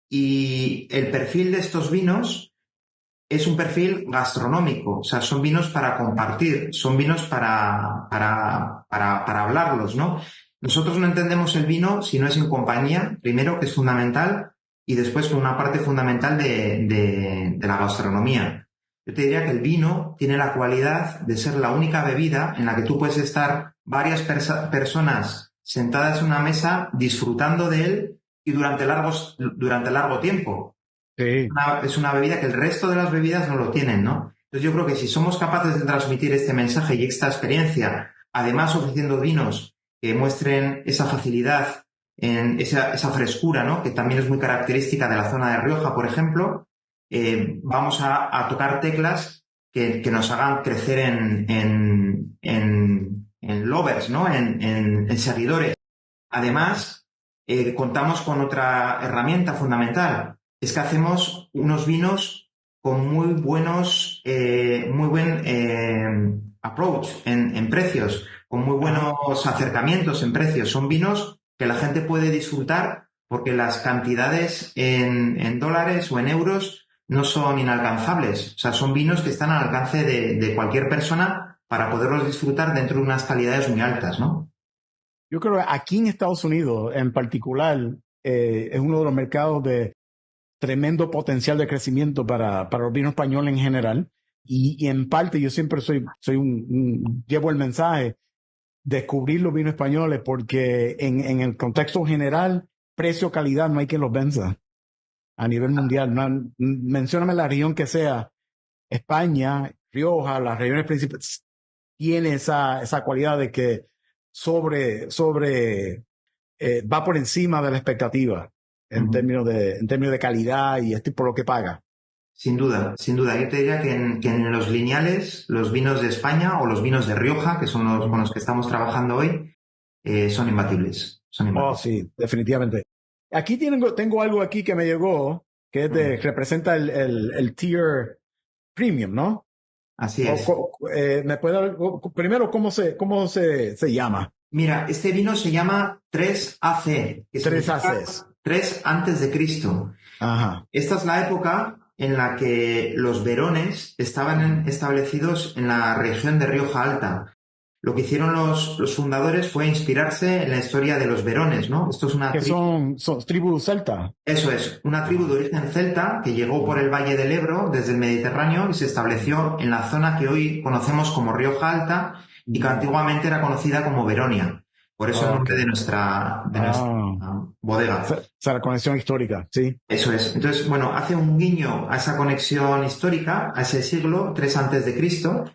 [SPEAKER 3] Y el perfil de estos vinos es un perfil gastronómico, o sea, son vinos para compartir, son vinos para hablarlos, ¿no? Nosotros no entendemos el vino si no es en compañía, primero, que es fundamental, y después con una parte fundamental de la gastronomía. Yo te diría que el vino tiene la cualidad de ser la única bebida en la que tú puedes estar varias personas sentadas en una mesa disfrutando de él y durante largo tiempo. Sí. Es una bebida que el resto de las bebidas no lo tienen, ¿no? Entonces yo creo que si somos capaces de transmitir este mensaje y esta experiencia, además ofreciendo vinos que muestren esa facilidad, esa frescura, ¿no? Que también es muy característica de la zona de Rioja, por ejemplo, vamos a tocar teclas que nos hagan crecer en lovers, ¿no? En seguidores. Además, contamos con otra herramienta fundamental. Es que hacemos unos vinos con muy buen approach en precios, con muy buenos acercamientos en precios. Son vinos que la gente puede disfrutar porque las cantidades en dólares o en euros no son inalcanzables. O sea, son vinos que están al alcance de cualquier persona para poderlos disfrutar dentro de unas calidades muy altas, ¿no?
[SPEAKER 4] Yo creo que aquí en Estados Unidos, en particular, es uno de los mercados de tremendo potencial de crecimiento para los vinos españoles en general. Y en parte yo siempre llevo el mensaje, descubrir los vinos españoles, porque en el contexto general, precio-calidad no hay quien los venza a nivel mundial. Mencióname la región que sea, España, Rioja, las regiones principales, tiene esa cualidad de que va por encima de la expectativa en términos de calidad y por lo que paga.
[SPEAKER 3] Sin duda, sin duda. Yo te diría que en los lineales, los vinos de España o los vinos de Rioja, que son con los que estamos trabajando hoy, son imbatibles.
[SPEAKER 4] Oh, sí, definitivamente. Aquí tengo algo aquí que me llegó, que representa el tier premium, ¿no?
[SPEAKER 3] Así es.
[SPEAKER 4] ¿Me puede dar, primero, cómo se llama?
[SPEAKER 3] Mira, este vino se llama 3AC, que
[SPEAKER 4] 3AC.
[SPEAKER 3] 3 antes de Cristo.
[SPEAKER 4] Ajá.
[SPEAKER 3] Esta es la época en la que los verones estaban establecidos en la región de Rioja Alta. Lo que hicieron los fundadores fue inspirarse en la historia de los verones, ¿no? Esto es una
[SPEAKER 4] Que son tribus celta.
[SPEAKER 3] Eso es, una tribu de origen celta que llegó por el Valle del Ebro desde el Mediterráneo y se estableció en la zona que hoy conocemos como Rioja Alta y que antiguamente era conocida como Veronia. Por eso el nombre de nuestra bodega.
[SPEAKER 4] O sea, la conexión histórica, sí.
[SPEAKER 3] Eso es. Entonces, bueno, hace un guiño a esa conexión histórica, a ese siglo, 3 antes de Cristo,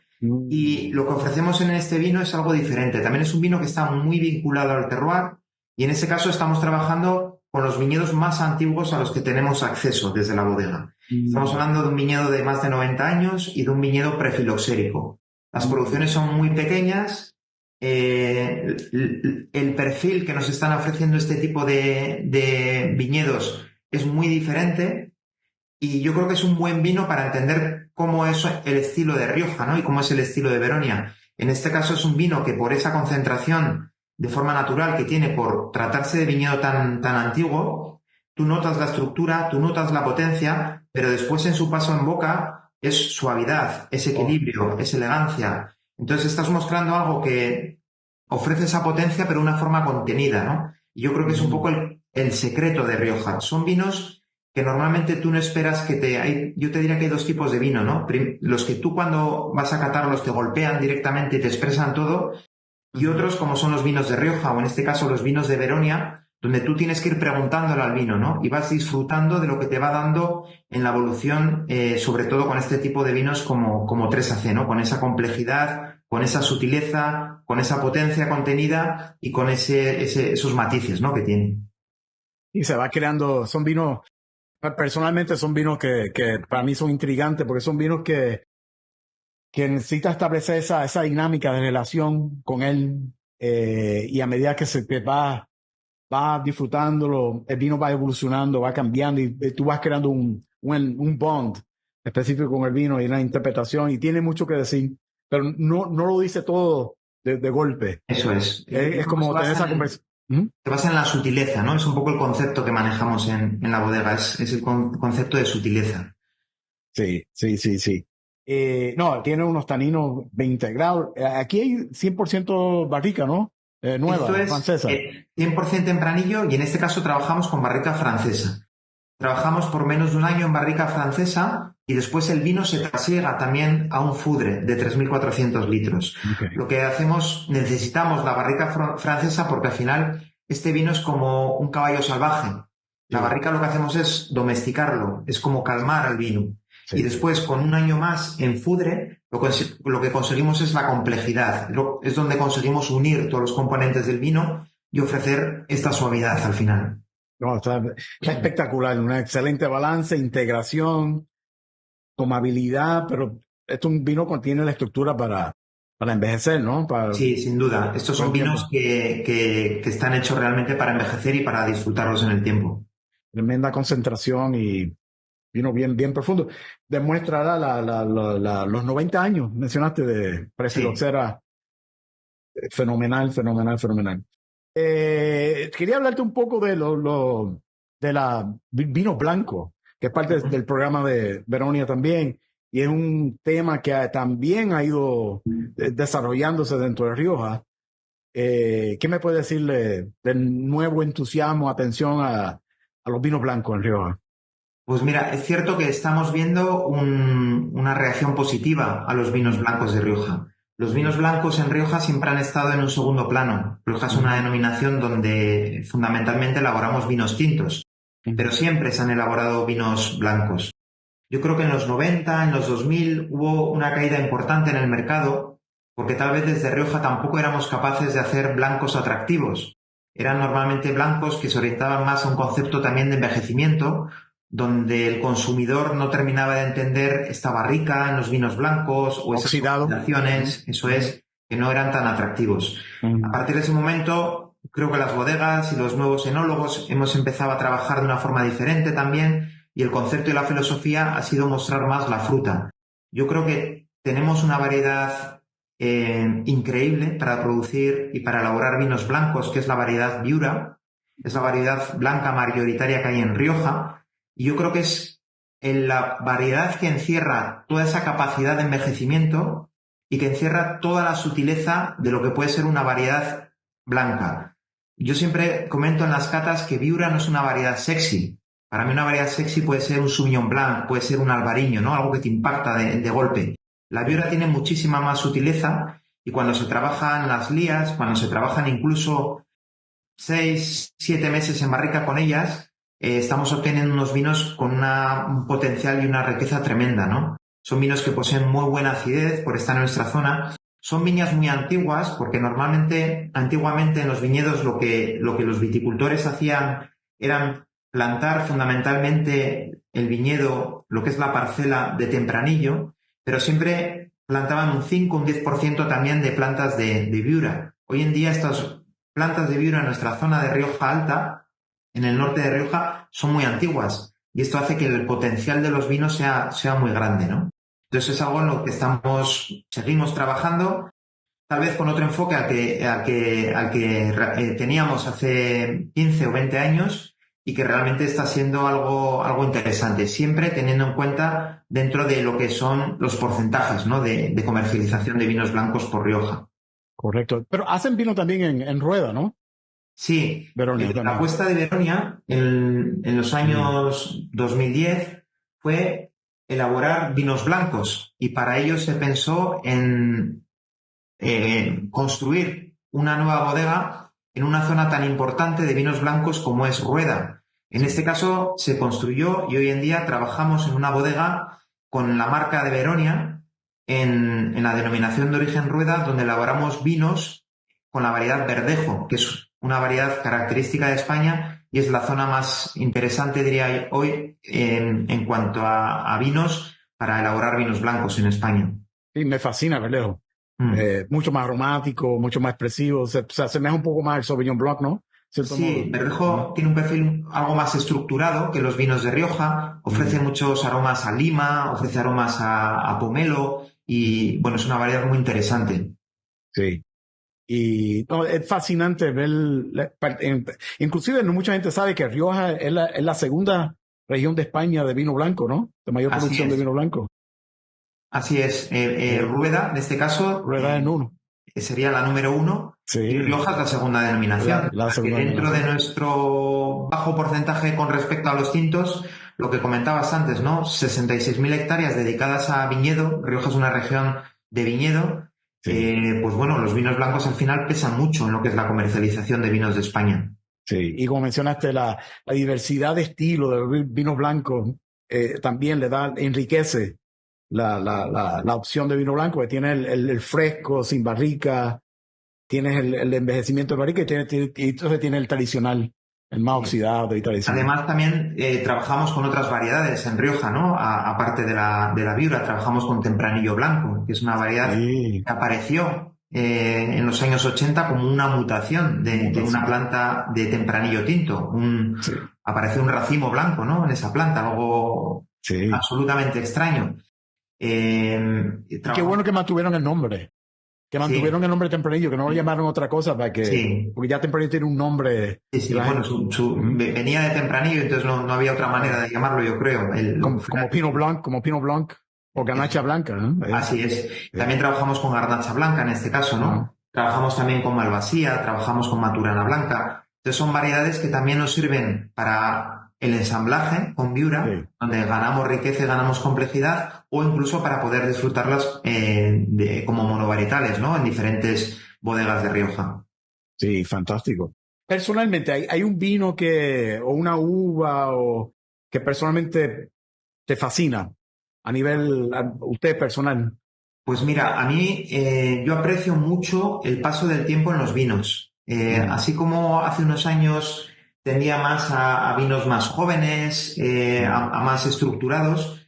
[SPEAKER 3] y lo que ofrecemos en este vino es algo diferente. También es un vino que está muy vinculado al terroir, y en ese caso estamos trabajando con los viñedos más antiguos a los que tenemos acceso desde la bodega. Estamos hablando de un viñedo de más de 90 años y de un viñedo prefiloxérico. Las producciones son muy pequeñas. El perfil que nos están ofreciendo este tipo de viñedos es muy diferente y yo creo que es un buen vino para entender cómo es el estilo de Rioja, ¿no? Y cómo es el estilo de Veronia. En este caso es un vino que por esa concentración de forma natural que tiene por tratarse de viñedo tan antiguo, tú notas la estructura, tú notas la potencia, pero después en su paso en boca es suavidad, es equilibrio, es elegancia. Entonces estás mostrando algo que ofrece esa potencia, pero de una forma contenida, ¿no? Y yo creo que es un poco el secreto de Rioja. Son vinos que normalmente tú no esperas yo te diría que hay dos tipos de vino, ¿no? Los que tú cuando vas a catarlos te golpean directamente y te expresan todo, y otros como son los vinos de Rioja, o en este caso los vinos de Veronia, donde tú tienes que ir preguntándole al vino, ¿no? Y vas disfrutando de lo que te va dando en la evolución, sobre todo con este tipo de vinos como 3AC, ¿no? Con esa complejidad, con esa sutileza, con esa potencia contenida y con esos matices, ¿no? Que tienen.
[SPEAKER 4] Y se va creando, son vinos, personalmente son vinos que para mí son intrigantes, porque son vinos que necesita establecer esa dinámica de relación con él, y a medida que se te va disfrutándolo, el vino va evolucionando, va cambiando y tú vas creando un bond específico con el vino y una interpretación, y tiene mucho que decir, pero no lo dice todo de golpe.
[SPEAKER 3] Eso es.
[SPEAKER 4] Es como tener esa conversación.
[SPEAKER 3] Te basa en la sutileza, ¿no? Es un poco el concepto que manejamos en la bodega, es el concepto de sutileza.
[SPEAKER 4] Sí. No, tiene unos taninos bien integrados. Aquí hay 100% barrica, ¿no? Nueva,
[SPEAKER 3] Esto es
[SPEAKER 4] francesa.
[SPEAKER 3] 100% tempranillo, y en este caso trabajamos con barrica francesa. Trabajamos por menos de un año en barrica francesa y después el vino se trasiega también a un foudre de 3.400 litros.
[SPEAKER 4] Okay.
[SPEAKER 3] Lo que hacemos, necesitamos la barrica francesa porque al final este vino es como un caballo salvaje. La barrica lo que hacemos es domesticarlo, es como calmar al vino. Sí. Y después, con un año más en foudre, lo que conseguimos es la complejidad. Es donde conseguimos unir todos los componentes del vino y ofrecer esta suavidad al final.
[SPEAKER 4] No, está espectacular, una excelente balance, integración, tomabilidad, pero esto es un vino que tiene la estructura para envejecer, ¿no?
[SPEAKER 3] Sí, sin duda. Estos son vinos que están hechos realmente para envejecer y para disfrutarlos en el tiempo.
[SPEAKER 4] Tremenda concentración y vino bien profundo. Demuestra los 90 años, mencionaste, de Prefiloxera. Sí. Fenomenal. Quería hablarte un poco de vino blanco, que es parte del programa de Veronia también, y es un tema que también ha ido desarrollándose dentro de Rioja. ¿Qué me puede decir del nuevo entusiasmo, atención a los vinos blancos en Rioja?
[SPEAKER 3] Pues mira, es cierto que estamos viendo una reacción positiva a los vinos blancos de Rioja. Los vinos blancos en Rioja siempre han estado en un segundo plano. Rioja es una denominación donde fundamentalmente elaboramos vinos tintos, pero siempre se han elaborado vinos blancos. Yo creo que en los 90, en los 2000, hubo una caída importante en el mercado, porque tal vez desde Rioja tampoco éramos capaces de hacer blancos atractivos. Eran normalmente blancos que se orientaban más a un concepto también de envejecimiento, donde el consumidor no terminaba de entender esta barrica en los vinos blancos o esas oxidaciones, eso es, que no eran tan atractivos. A partir de ese momento, creo que las bodegas y los nuevos enólogos hemos empezado a trabajar de una forma diferente también, y el concepto y la filosofía ha sido mostrar más la fruta. Yo creo que tenemos una variedad increíble para producir y para elaborar vinos blancos, que es la variedad Viura. Es la variedad blanca mayoritaria que hay en Rioja. Y yo creo que es la variedad que encierra toda esa capacidad de envejecimiento y que encierra toda la sutileza de lo que puede ser una variedad blanca. Yo siempre comento en las catas que Viura no es una variedad sexy. Para mí una variedad sexy puede ser un Sauvignon Blanc, puede ser un Albariño, ¿no? Algo que te impacta de golpe. La Viura tiene muchísima más sutileza y cuando se trabajan las lías, cuando se trabajan incluso 6, 7 meses en barrica con ellas, estamos obteniendo unos vinos con un potencial y una riqueza tremenda, ¿no? Son vinos que poseen muy buena acidez por estar en nuestra zona. Son viñas muy antiguas porque antiguamente en los viñedos lo que los viticultores hacían eran plantar fundamentalmente el viñedo, lo que es la parcela de tempranillo, pero siempre plantaban un 5, un 10% también de plantas de Viura. Hoy en día estas plantas de Viura en nuestra zona de Rioja Alta, en el norte de Rioja, son muy antiguas y esto hace que el potencial de los vinos sea muy grande, ¿no? Entonces es algo en lo que seguimos trabajando, tal vez con otro enfoque al que teníamos hace 15 o 20 años y que realmente está siendo algo interesante, siempre teniendo en cuenta dentro de lo que son los porcentajes, ¿no? de comercialización de vinos blancos por Rioja.
[SPEAKER 4] Correcto. Pero hacen vino también en rueda, ¿no?
[SPEAKER 3] Sí.
[SPEAKER 4] Veronia,
[SPEAKER 3] la apuesta de Veronia en los años 2010 fue elaborar vinos blancos y para ello se pensó en construir una nueva bodega en una zona tan importante de vinos blancos como es Rueda. En este caso se construyó y hoy en día trabajamos en una bodega con la marca de Veronia en la denominación de origen Rueda, donde elaboramos vinos con la variedad Verdejo, que es una variedad característica de España y es la zona más interesante, diría hoy, en cuanto a vinos para elaborar vinos blancos en España.
[SPEAKER 4] Sí, me fascina Verdejo. Mucho más aromático, mucho más expresivo, se asemeja un poco más al Sauvignon Blanc, ¿no?
[SPEAKER 3] Sí, Verdejo tiene un perfil algo más estructurado que los vinos de Rioja, ofrece muchos aromas a lima, ofrece aromas a pomelo y, bueno, es una variedad muy interesante.
[SPEAKER 4] Sí. Y no, es fascinante ver, inclusive no mucha gente sabe que Rioja es la segunda región de España de vino blanco, ¿no? De mayor producción de vino blanco.
[SPEAKER 3] Así es. Rueda, en este caso,
[SPEAKER 4] Rueda en uno.
[SPEAKER 3] Sería la número 1
[SPEAKER 4] sí.
[SPEAKER 3] Y Rioja es la segunda denominación.
[SPEAKER 4] La segunda
[SPEAKER 3] dentro de nuestro bajo porcentaje con respecto a los tintos, lo que comentabas antes, ¿no? 66.000 hectáreas dedicadas a viñedo. Rioja es una región de viñedo. Sí. Pues bueno, los vinos blancos al final pesan mucho en lo que es la comercialización de vinos de España.
[SPEAKER 4] Sí, y como mencionaste, la diversidad de estilo de los vinos blancos también enriquece la opción de vino blanco, que tiene el fresco, sin barrica, tienes el envejecimiento de barrica y entonces tiene el tradicional, el más oxidado y tradicional.
[SPEAKER 3] Además también trabajamos con otras variedades en Rioja, ¿no? Aparte de la Viura, trabajamos con Tempranillo Blanco, que es una variedad que apareció en los años 80 como una mutación de una planta de Tempranillo tinto. Apareció un racimo blanco, ¿no? En esa planta, algo absolutamente extraño.
[SPEAKER 4] Qué bueno que mantuvieron el nombre. Que mantuvieron el nombre Tempranillo, que no lo llamaron otra cosa para que... Porque ya Tempranillo tiene un nombre...
[SPEAKER 3] Sí, bueno, venía de Tempranillo, entonces no había otra manera de llamarlo, yo creo.
[SPEAKER 4] Como Pinot Blanc o Garnacha Blanca, ¿no?
[SPEAKER 3] Así es. También trabajamos con Garnacha Blanca en este caso, ¿no? Trabajamos también con Malvasía, trabajamos con Maturana Blanca. Entonces son variedades que también nos sirven para el ensamblaje con Viura, donde ganamos riqueza y ganamos complejidad, o incluso para poder disfrutarlas como monovarietales, ¿no? En diferentes bodegas de Rioja.
[SPEAKER 4] Sí, fantástico. Personalmente, ¿hay un vino o una uva que personalmente te fascina a usted personal?
[SPEAKER 3] Pues mira, a mí yo aprecio mucho el paso del tiempo en los vinos. Así como hace unos años tendía más a vinos más jóvenes, a más estructurados.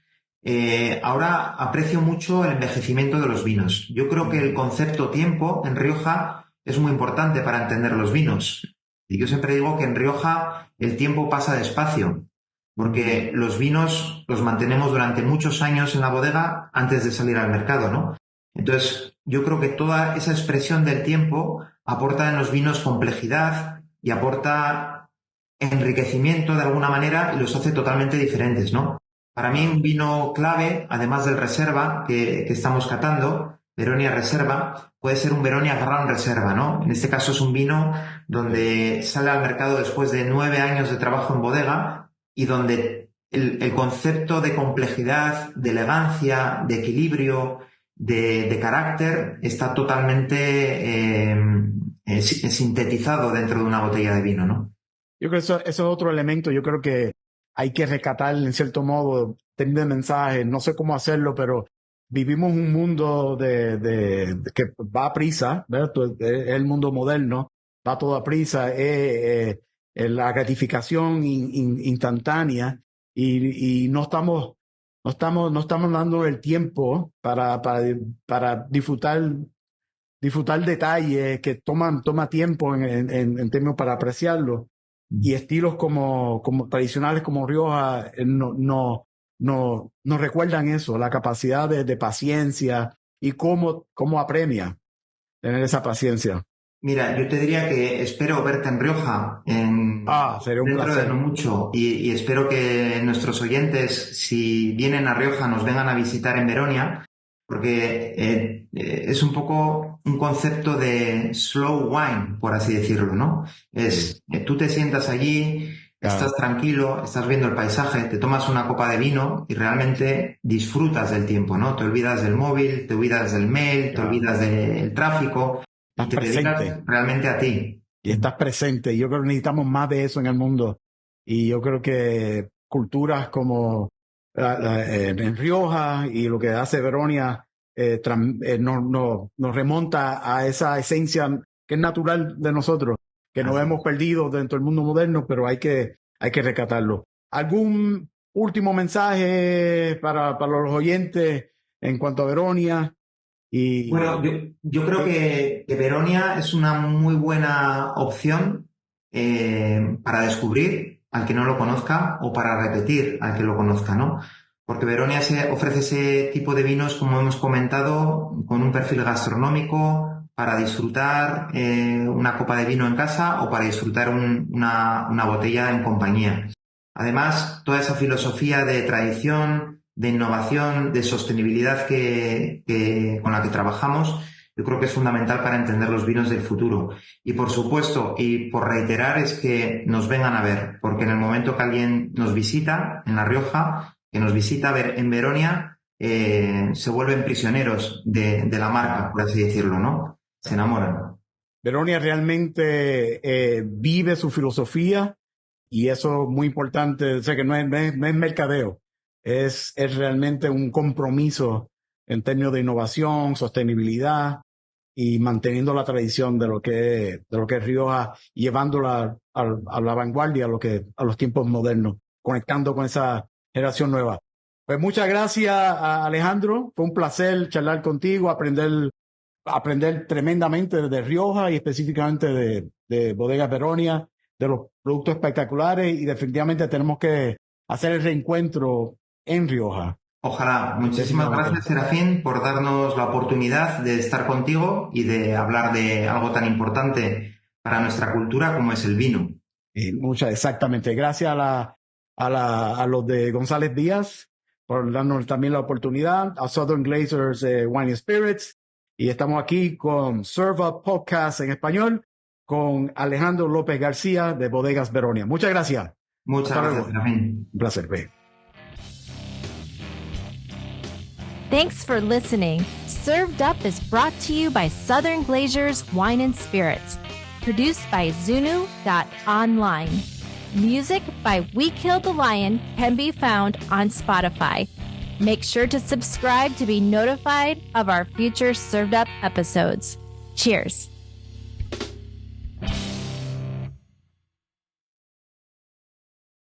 [SPEAKER 3] Ahora aprecio mucho el envejecimiento de los vinos. Yo creo que el concepto tiempo en Rioja es muy importante para entender los vinos. Y yo siempre digo que en Rioja el tiempo pasa despacio. porque los vinos los mantenemos durante muchos años en la bodega antes de salir al mercado, ¿no? Entonces, yo creo que toda esa expresión del tiempo aporta en los vinos complejidad y aporta enriquecimiento de alguna manera y los hace totalmente diferentes, ¿no? Para mí un vino clave, además del Reserva que estamos catando, Veronia Reserva, puede ser un Veronia Gran Reserva, ¿no? En este caso es un vino donde sale al mercado después de 9 años de trabajo en bodega y donde el concepto de complejidad, de elegancia, de equilibrio, de carácter está totalmente sintetizado dentro de una botella de vino, ¿no?
[SPEAKER 4] Yo creo que eso es otro elemento. Yo creo que hay que rescatar, en cierto modo, tener de mensaje. No sé cómo hacerlo, pero vivimos un mundo que va a prisa, ¿verdad? Es el mundo moderno, va todo a prisa, la gratificación instantánea y no estamos dando el tiempo para disfrutar detalles que toma tiempo en términos para apreciarlo. Y estilos como tradicionales como Rioja nos recuerdan eso, la capacidad de paciencia y cómo apremia tener esa paciencia.
[SPEAKER 3] Mira, yo te diría que espero verte en Rioja
[SPEAKER 4] sería un
[SPEAKER 3] dentro
[SPEAKER 4] placer.
[SPEAKER 3] de no mucho y espero que nuestros oyentes, si vienen a Rioja, nos vengan a visitar en Veronia, porque es un poco un concepto de slow wine, por así decirlo, ¿no? Tú te sientas allí, estás tranquilo, estás viendo el paisaje, te tomas una copa de vino y realmente disfrutas del tiempo, ¿no? Te olvidas del móvil, te olvidas del mail, te olvidas del tráfico y te dedicas realmente a ti.
[SPEAKER 4] Y estás presente. Yo creo que necesitamos más de eso en el mundo. Y yo creo que culturas como en Rioja y lo que hace Veronia nos remonta a esa esencia que es natural de nosotros, que nos hemos perdido dentro del mundo moderno, pero hay que rescatarlo. ¿Algún último mensaje para los oyentes en cuanto a Veronia?
[SPEAKER 3] Bueno, yo creo que Veronia es una muy buena opción para descubrir al que no lo conozca o para repetir al que lo conozca, ¿no? Porque Veronia ofrece ese tipo de vinos, como hemos comentado, con un perfil gastronómico para disfrutar una copa de vino en casa o para disfrutar una botella en compañía. Además, toda esa filosofía de tradición, de innovación, de sostenibilidad con la que trabajamos, yo creo que es fundamental para entender los vinos del futuro. Y por supuesto, y por reiterar, es que nos vengan a ver, porque en el momento que alguien nos visita en La Rioja, que nos visita en Veronia, se vuelven prisioneros de la marca, por así decirlo, ¿no? Se enamoran.
[SPEAKER 4] Veronia realmente vive su filosofía y eso es muy importante. O sea, que no es mercadeo. Es realmente un compromiso en términos de innovación, sostenibilidad y manteniendo la tradición de lo que es Rioja, llevándola a la vanguardia, a los tiempos modernos, conectando con esa generación nueva. Pues muchas gracias, Alejandro. Fue un placer charlar contigo, aprender tremendamente de Rioja y específicamente de Bodegas Veronia, de los productos espectaculares, y definitivamente tenemos que hacer el reencuentro en Rioja.
[SPEAKER 3] Ojalá. Muchísimas gracias, Serafín, por darnos la oportunidad de estar contigo y de hablar de algo tan importante para nuestra cultura como es el vino.
[SPEAKER 4] Exactamente. Gracias a los de González Díaz por darnos también la oportunidad, a Southern Glazers Wine and Spirits, y estamos aquí con Serve Up Podcast en español con Alejandro López García de Bodegas Veronia. Muchas gracias.
[SPEAKER 3] Muchas gracias, Serafín.
[SPEAKER 4] Un placer.
[SPEAKER 1] Thanks for listening. Served Up is brought to you by Southern Glazers Wine and Spirits. Produced by Zunu.online. Music by We Killed the Lion can be found on Spotify. Make sure to subscribe to be notified of our future Served Up episodes. Cheers.